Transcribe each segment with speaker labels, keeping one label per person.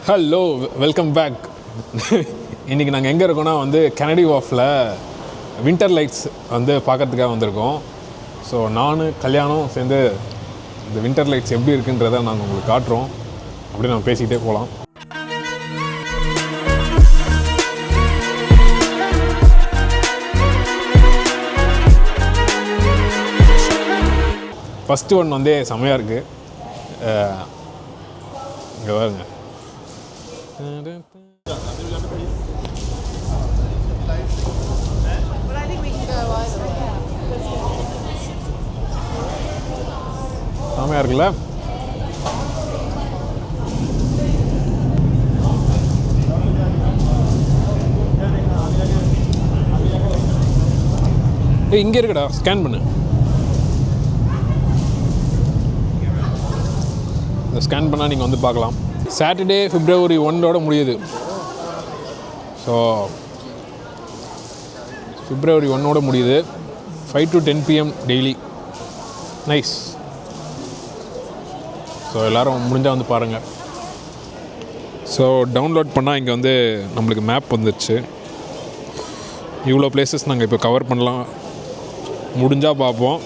Speaker 1: Hello, welcome back. இன்றைக்கி நாங்கள் எங்கே இருக்கோன்னா வந்து கெனடி வாஃபில் வின்டர் லைட்ஸ் வந்து பார்க்குறதுக்காக வந்திருக்கோம். ஸோ நான் கல்யாணம் சேர்ந்து இந்த வின்டர் லைட்ஸ் எப்படி இருக்குன்றதை நாங்கள் உங்களுக்கு காட்டுறோம். அப்படியே நம்ம பேசிக்கிட்டே போகலாம். ஃபஸ்ட்டு ஒன் வந்து செம்மையாக இருக்குது. இங்கே பாருங்க. செம்மையாக இருக்குல்ல? இங்கே இருக்குடா, ஸ்கேன் பண்ணு. ஸ்கேன் பண்ணால் நீங்கள் வந்து பார்க்கலாம். சாட்டர்டே February 1 முடியுது. ஸோ February 1 முடியுது. 5 to 10 PM daily. Nice. So எல்லோரும் முடிஞ்சால் வந்து பாருங்கள். ஸோ டவுன்லோட் பண்ணால் இங்கே வந்து நம்மளுக்கு மேப் வந்துடுச்சு. இவ்வளோ பிளேசஸ் நாங்கள் இப்போ கவர் பண்ணலாம். முடிஞ்சால் பார்ப்போம்,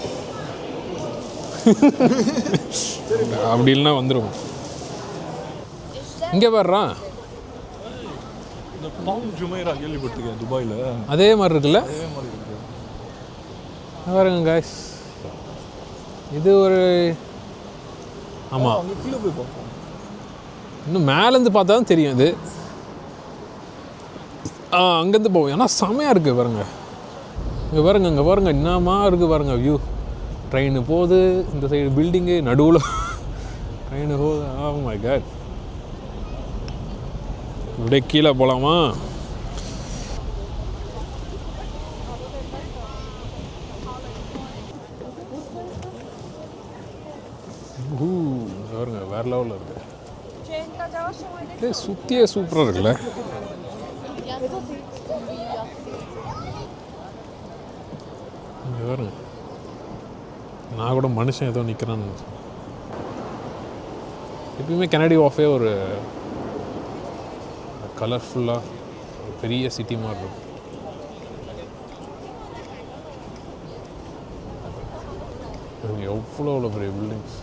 Speaker 1: அப்படி இல்லைன்னா வந்துடும். இங்கே வர்றான் கேள்விப்பட்டிருக்கேன், துபாயில் அதே மாதிரி இருக்குல்ல? பாருங்க காய்ஸ், இது ஒரு ஆமாம், கீழே போய் பார்ப்போம். இன்னும் மேலேருந்து பார்த்தா தான் தெரியும் இது. அங்கேருந்து போவோம். ஏன்னா செமையாக இருக்குது பாருங்க. இங்கே பாருங்க, இங்கே பாருங்க, என்னமா இருக்குது பாருங்க வியூ. ட்ரெயின் போகுது, இந்த சைடு பில்டிங்கு, நடுவில் ட்ரெயின் போகுது. Oh my god. இப்படியே கீழே போகலாமா? பாருங்க, வேறு லெவலில் இருக்கு. சுற்றியே சூப்பராக இருக்குல்ல? பாருங்க, நான் கூட மனுஷன் ஏதோ நிற்கிறான்னு. எப்பயுமே கெனடி வாஃபே ஒரு கலர்ஃபுல்லாக ஒரு பெரிய சிட்டி மாதிரி இருக்கும். எவ்வளோ பெரிய பில்டிங்ஸ்.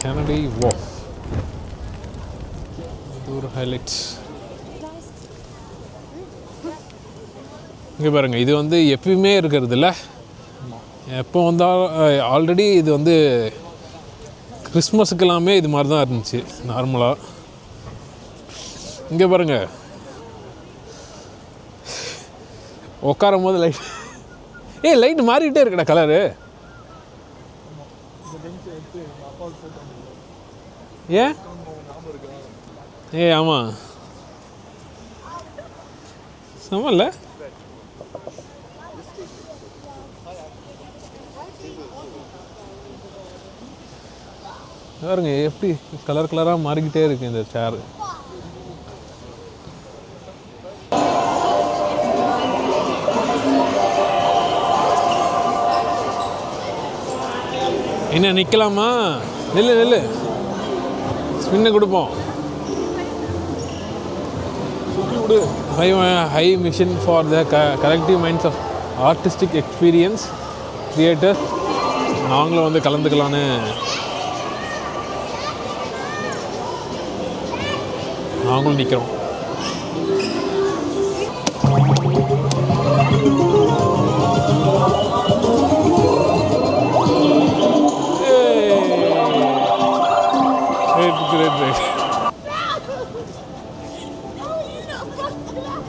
Speaker 1: கெனடி வாஃப் ஒரு ஹைலைட்ஸ். இங்கே பாருங்கள், இது வந்து எப்பயுமே இருக்கிறது இல்லை. எப்போ வந்தால் ஆல்ரெடி இது வந்து கிறிஸ்மஸுக்கு எல்லாமே இது மாதிரி தான் இருந்துச்சு நார்மலாக. இங்கே பாருங்கள், உட்காரும் போது லைட் லைட் மாறிக்கிட்டே இருக்குடா கலரு. ஏன்? ஆமாம், செம்மல்ல? பாருங்க எப்படி கலர் கலராக மாறிக்கிட்டே இருக்கு இந்த சேர். என்ன நிற்கலாமா? நெல்லு ஸ்பின்னை கொடுப்போம். Hi mission for the collective minds of artistic experience creator. நாங்களும் வந்து கலந்துக்கலான்னு நாங்களும் நிற்கிறோம்.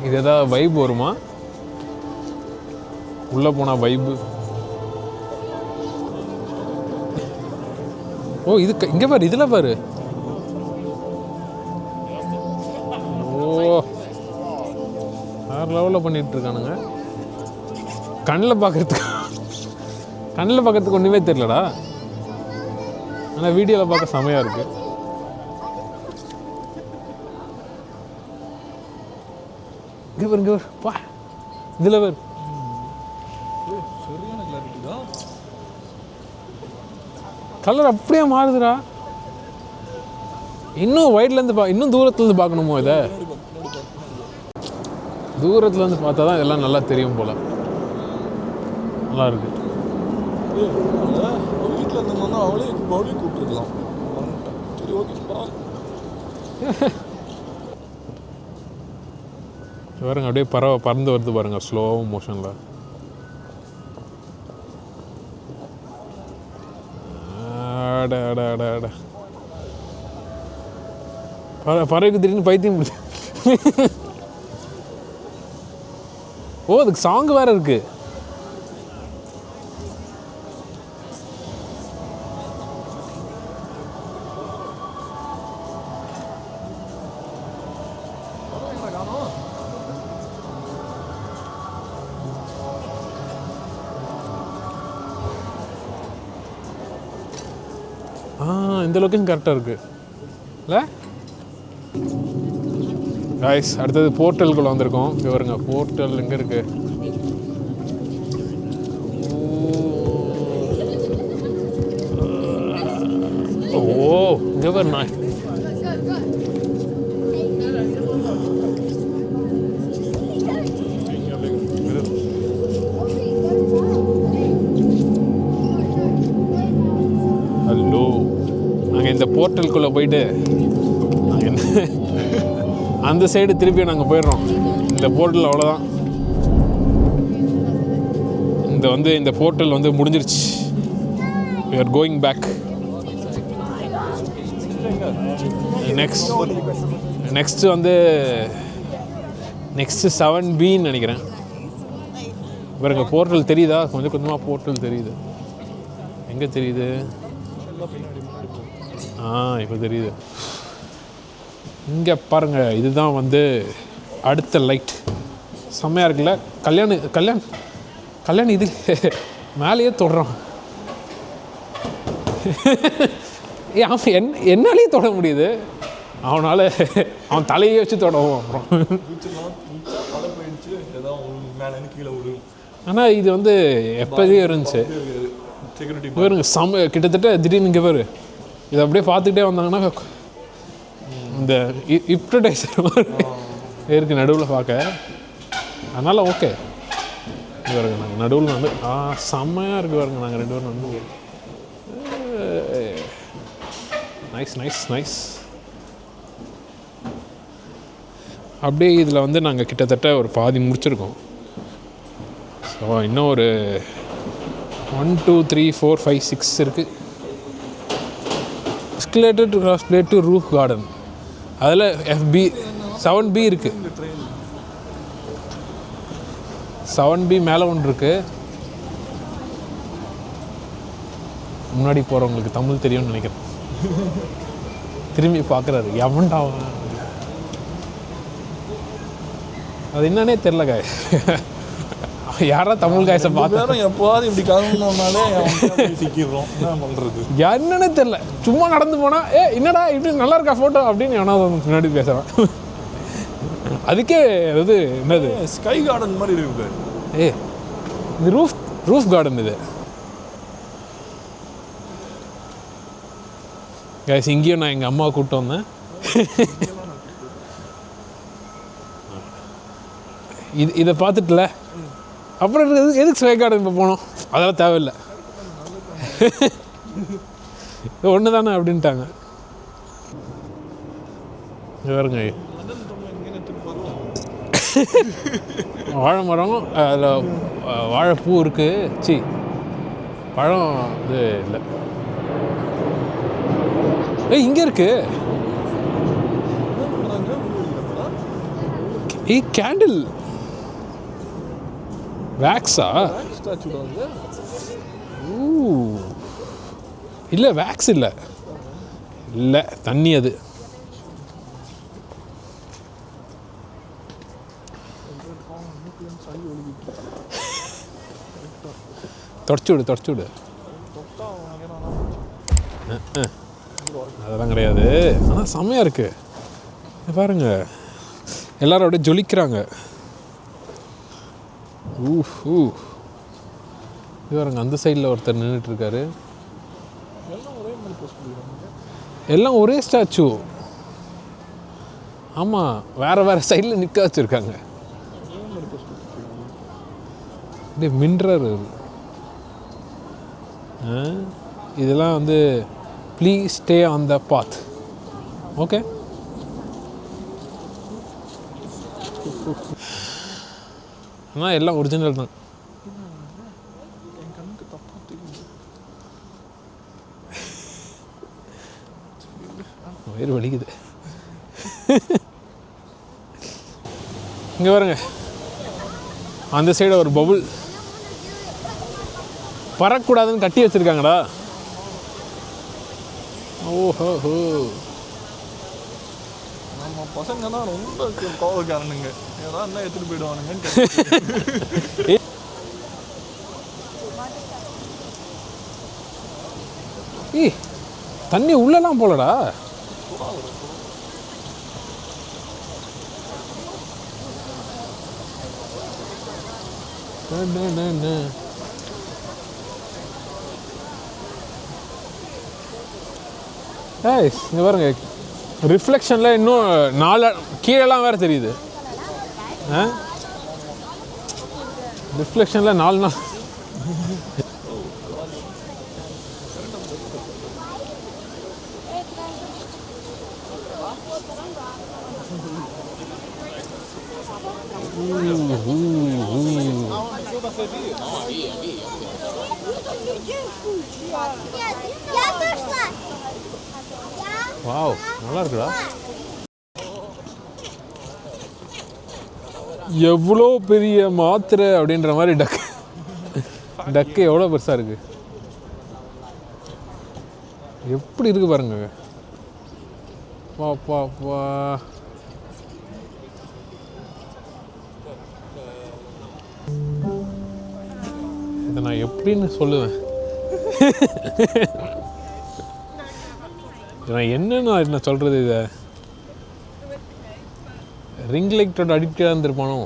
Speaker 1: இது எதாவது வைப் வருமா? உள்ளே போனால் வைப்பு. ஓ, இது இங்கே பாரு, இதில் பாரு. ஓ, வேறு லெவலில் பண்ணிகிட்டு இருக்கானுங்க. கண்ணில் பார்க்குறதுக்கு ஒன்றுமே தெரியலடா. ஆனால் வீடியோவில் பார்க்க செமையாக இருக்குது. இங்கே பாருங்க, பா இதில் பாரு.
Speaker 2: சரியான கிளாரிட்டி தான்.
Speaker 1: கலர் அப்படியே மாறுதுடா. இன்னும் வைட்லேருந்து இன்னும் தூரத்துலேருந்து பார்க்கணுமோ இதை? தூரத்துலேருந்து பார்த்தா தான் இதெல்லாம் நல்லா தெரியும் போல். நல்லா இருக்கு.
Speaker 2: வீட்டில் இருந்தோம்னா அவளே கூப்பிட்டுருக்கலாம். சரி ஓகே
Speaker 1: பாருங்க அப்படியே பறந்து வருது பாருங்க ஸ்லோ மோஷனில். அட அட அட அட பறவைக்கு திடீர்னு பைத்தியம் முடிச்சு. ஓ அதுக்கு சாங் வேற இருக்கு. இந்த லொக்கேஷன் கரெக்டாக இருக்கு இல்லை காய்ஸ்? அடுத்தது போர்ட்டலுக்குள்ளே வந்திருக்கோம். இங்கே வருங்க, போர்ட்டல் எங்கே இருக்கு? ஓ இங்கே பாரு நாய். ஹலோ, நாங்கள் இந்த போர்ட்டலுக்குள்ளே போயிட்டு அந்த சைடு திருப்பி நாங்கள் போயிடுறோம். இந்த போர்ட்டல் அவ்வளோதான். இந்த போர்ட்டல் வந்து முடிஞ்சிருச்சு. we are going back. Next வந்து நெக்ஸ்ட்டு 7Bன்னு நினைக்கிறேன். பாருங்க போர்ட்டல் தெரியுதா? கொஞ்சம் கொஞ்சமாக போர்ட்டல் தெரியுது. எங்கே தெரியுது? இப்போ தெரியுது. இங்கே பாருங்கள், இதுதான் வந்து அடுத்த லைட். செம்மையாக இருக்குல்ல? கல்யாணி இது மேலேயே தொடுறான். அவன் என்னாலேயே தொட முடியுது, அவனால் அவன் தலையே வச்சு தொடவும். அப்புறம் ஆனால் இது வந்து எப்போதே இருந்துச்சு. பாருங்க கிட்டத்தட்ட திடீர்னு இங்கே பாரு, இதை அப்படியே பார்த்துக்கிட்டே வந்தாங்கன்னா இந்த இப்டடைசர் இருக்குது நடுவில் பார்க்க. அதனால் ஓகே. பாருங்க நாங்கள் நடுவில் வந்து செம்மையாக இருக்குது பாருங்க. நாங்கள் 2 பேரும் வந்து நைஸ். அப்படியே இதில் வந்து நாங்கள் கிட்டத்தட்ட ஒரு பாதி முடிச்சிருக்கோம். ஸோ இன்னும் ஒரு 1 2 3 4 5 6 இருக்குது. Escalator to cross play to roof garden. அதில் 7B இருக்குது. 7B மேலே ஒன்று இருக்குது. முன்னாடி போகிறவங்களுக்கு தமிழ் தெரியும்னு நினைக்கிறேன். திரும்பி பார்க்குறாரு, எவன்டா அது என்னன்னே தெரில காய். யாரா தமிழ் காய்ஸை பார்த்து
Speaker 2: எப்போது இப்படி கிளம்புனாலே சிக்கிடுறோம். என்ன பண்ணுறது
Speaker 1: என்னன்னே தெரில. சும்மா நடந்து போனால் என்னடா இப்படி நல்லா இருக்கா ஃபோட்டோ அப்படின்னு எவனாவது முன்னாடி பேசுகிறான். அதுக்கே அது என்னது
Speaker 2: ஸ்கை கார்டன் மாதிரி இருக்கு.
Speaker 1: இது ரூஃப் கார்டன். இது காய்ஸ் இங்கேயும் நான் எங்கள் அம்மாவை கூப்பிட்டு வந்தேன். இதை பார்த்துட்டுல அப்புறம் எதுக்கு ஸ்கை கார்டன் இப்போ போனோம்? அதெல்லாம் தேவையில்லை, ஒன்று தானே அப்படின்ட்டாங்க. பாருங்க வாழை மரம், அதில் வாழைப்பூ இருக்குது. பழம் இது இல்லை. இங்கே இருக்கு கேண்டில் வேக்ஸா? இல்லை வேக்ஸ் இல்லை தண்ணி. அது தொடச்சு விடு. அதெல்லாம் கிடையாது. ஆனால் செம்மையாக இருக்குது பாருங்க. எல்லோரும் அப்படியே ஜொலிக்கிறாங்க. இவருங்க அந்த சைடில் ஒருத்தர் நின்றுட்டுருக்காரு.
Speaker 2: எல்லாம் ஒரே மாதிரி போஸ்ட் பண்ணிடுறாங்க.
Speaker 1: எல்லாம் ஒரே ஸ்டாச்சு. ஆமாம், வேறு வேறு சைடில் நிற்க வச்சுருக்காங்க.
Speaker 2: ஒரே மாதிரி போஸ்ட் பண்ணிருக்காங்க.
Speaker 1: அப்படியே மின்றாரு. இதெல்லாம் வந்து please stay on the path. Okay, ஆனால் எல்லாம் ஒரிஜினல் தான்.
Speaker 2: என் கண்ணுக்கு தப்பா தெரியுது.
Speaker 1: வயிறு வலிக்குது. இங்கே பாருங்க, அந்த சைடு ஒரு பபுள் பறக்கக்கூடாதுன்னு கட்டி வச்சுருக்காங்கடா. ஓஹோ,
Speaker 2: நம்ம பசங்க தான் ரொம்ப கோவக்காரனுங்க. ஏதாவது இருந்தால் எடுத்துகிட்டு போயிடுவானுங்கன்னு.
Speaker 1: ஏய், தண்ணி உள்ளலாம் போலடா. இங்கே பாருங்க, ரிஃப்ளெக்ஷனில் இன்னும் 4 கீழெல்லாம் வேறு தெரியுது. ரிஃப்ளெக்ஷனில் 4 வாவ், நல்லா இருக்குடா. எவ்வளோ பெரிய மாத்திரை அப்படின்ற மாதிரி டக்கு எவ்வளோ பெருசாக இருக்கு. எப்படி இருக்கு பாருங்க. வா வா வா. இதை நான் எப்படின்னு சொல்லுவேன். நான் என்ன சொல்கிறது, இதை ரிங் லைட்டோட அடிக்டாக இருந்திருப்பானோ.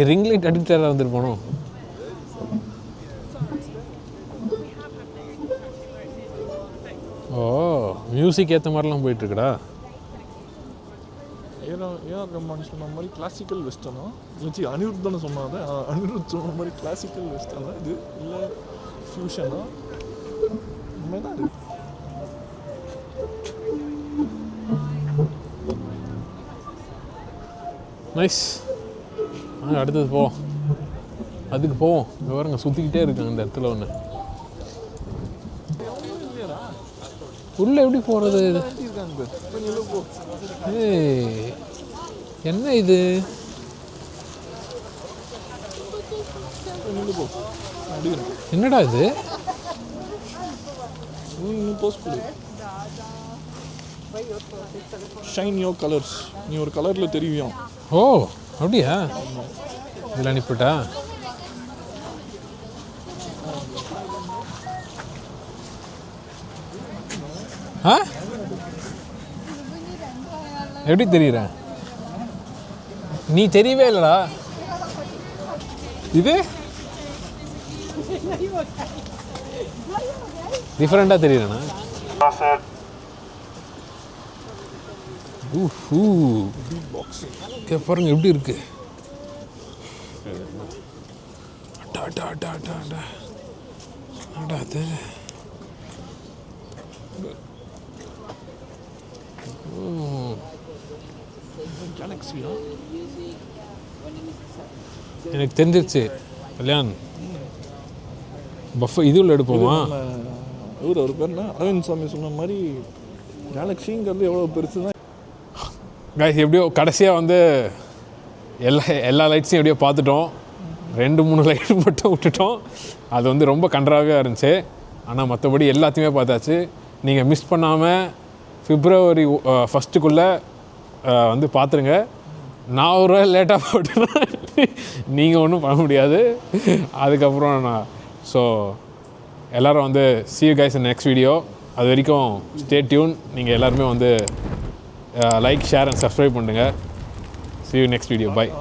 Speaker 1: ரிங் லைட் அடிக்டாக இருந்திருப்பானோ. ஓ, மியூசிக் ஏற்ற மாதிரிலாம் போயிட்டுருக்குடா.
Speaker 2: ஏஆர் ரஹ்மான் சொன்ன மாதிரி கிளாசிக்கல் வெஸ்டர்னா இல்லை அனிருத் தானே சொன்னாங்க. அனிருத் சொன்ன மாதிரி கிளாசிக்கல் வெஸ்டர்னா இது இல்லை ஃபியூஷனா இந்த தான் இருக்கு.
Speaker 1: நைஸ். அடுத்தது போவோம், அதுக்கு போவோம். இங்கே பாருங்க, சுற்றிக்கிட்டே இருக்காங்க இந்த இடத்துல ஒன்று. உள்ளே எப்படி போகிறது இது? ஏய், என்ன இது? என்னடா இது?
Speaker 2: Shine your colours. நீ ஒரு கலரில் தெரியும்.
Speaker 1: ஓ, அப்படியா? இதில் அனுப்பிட்டா? ஆ, எப்படி தெரியுற? நீ தெரியவே இல்லைடா. இது டிஃப்ரெண்ட்டாக தெரியுறேண்ணா. பாருங்க எப்படி இருக்கு. அது
Speaker 2: கேலக்ஸியா?
Speaker 1: எனக்கு தெரிஞ்சிருச்சு. கல்யாண் பஃப் இதுவில் எடுப்போமா?
Speaker 2: அவர் பேர் என்ன, அரவிந்த் சாமி சொன்ன மாதிரி கேலக்ஸிங்கிறது எவ்வளோ பெருசு தான்.
Speaker 1: கைஸ், எப்படியோ கடைசியாக வந்து எல்லா லைட்ஸையும் எப்படியோ பார்த்துட்டோம். 2-3 லைட் மட்டும் விட்டுட்டோம். அது வந்து ரொம்ப கன்றாவாக இருந்துச்சு. ஆனால் மற்றபடி எல்லாத்தையுமே பார்த்தாச்சு. நீங்கள் மிஸ் பண்ணாமல் February 1st வந்து பார்த்துருங்க. நான் ஒரு லேட்டாக போட்டேன்னா நீங்கள் ஒன்றும் பண்ண முடியாது. அதுக்கப்புறம் நான் ஸோ எல்லோரும் வந்து see you guys in next video. அது வரைக்கும் stay tuned. நீங்கள் எல்லாருமே வந்து லைக், ஷேர் அண்ட் சப்ஸ்கிரைப் பண்ணுங்கள். see you next video. Bye.